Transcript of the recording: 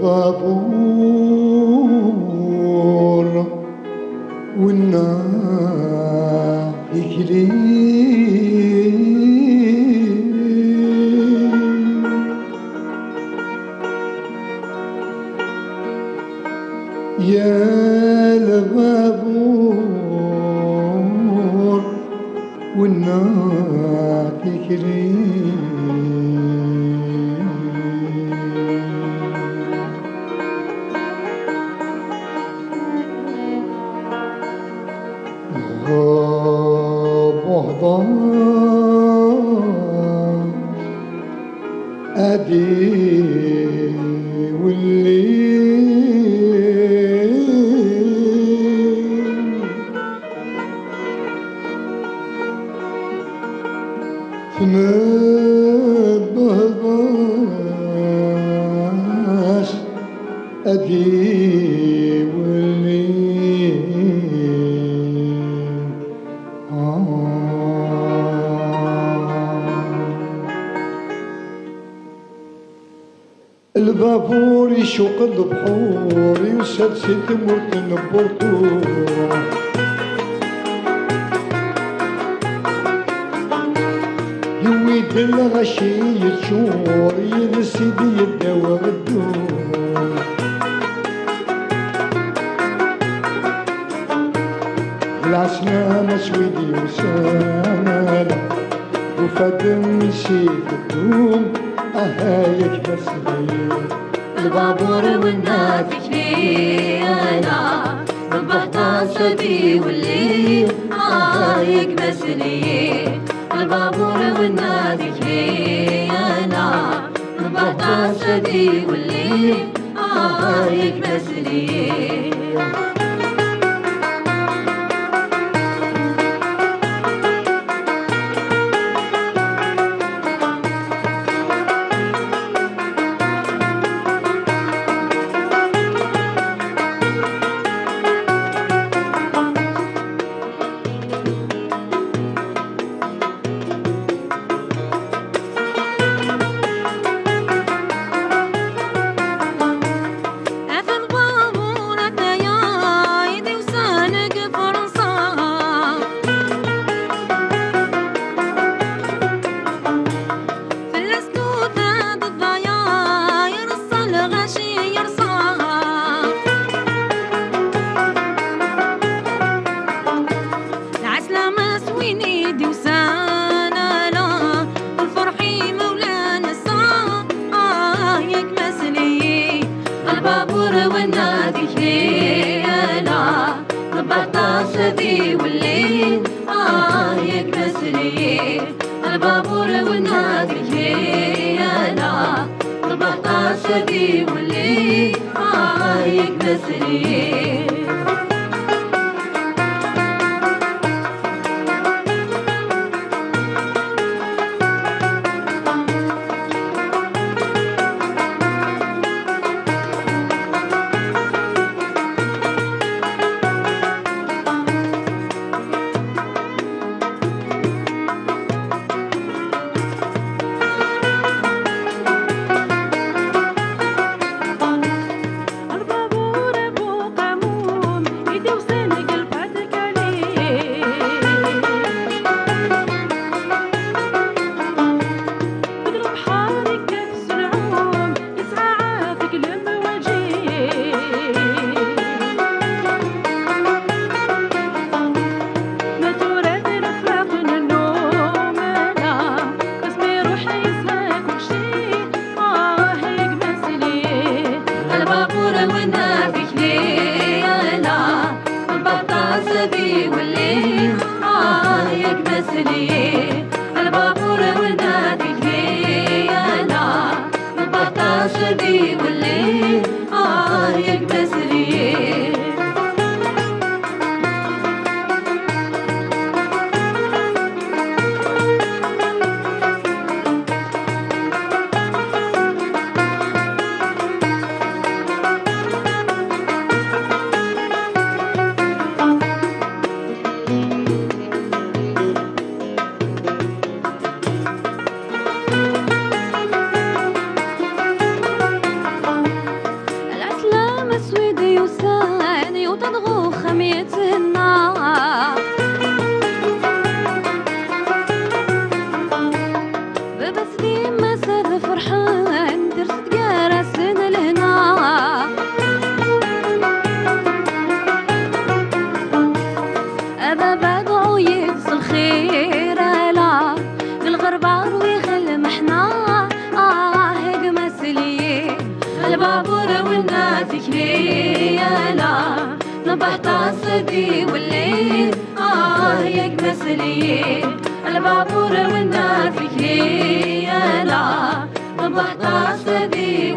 البابور والنار يكلي يا البابور والنار يكلي بهضان أدي والليل تنبهاش أدي والليل البابور يشوق البحور يوسف سيد مرتن بورتور يويد الغشي يتشور ينسيدي يداوى الدور العسلامة سويدي وسامة وفاتم يسيك الدوم أهايك مسلي البابور والناس كليانا ربحت صدي والليل أهايك مسلي البابور والناس كليانا ربحت صدي والليل أهايك مسلي البابور والنادي كليانا ربحت صدي والليل يكمسلي البابور والنادي كليانا ربحت صدي والليل يكمسلي البابور والنادي كليانا ربحت صدي والليل يكمسلي نبحت صدي والليل يكبس ليل البابور والناس هي لا نبحت صدي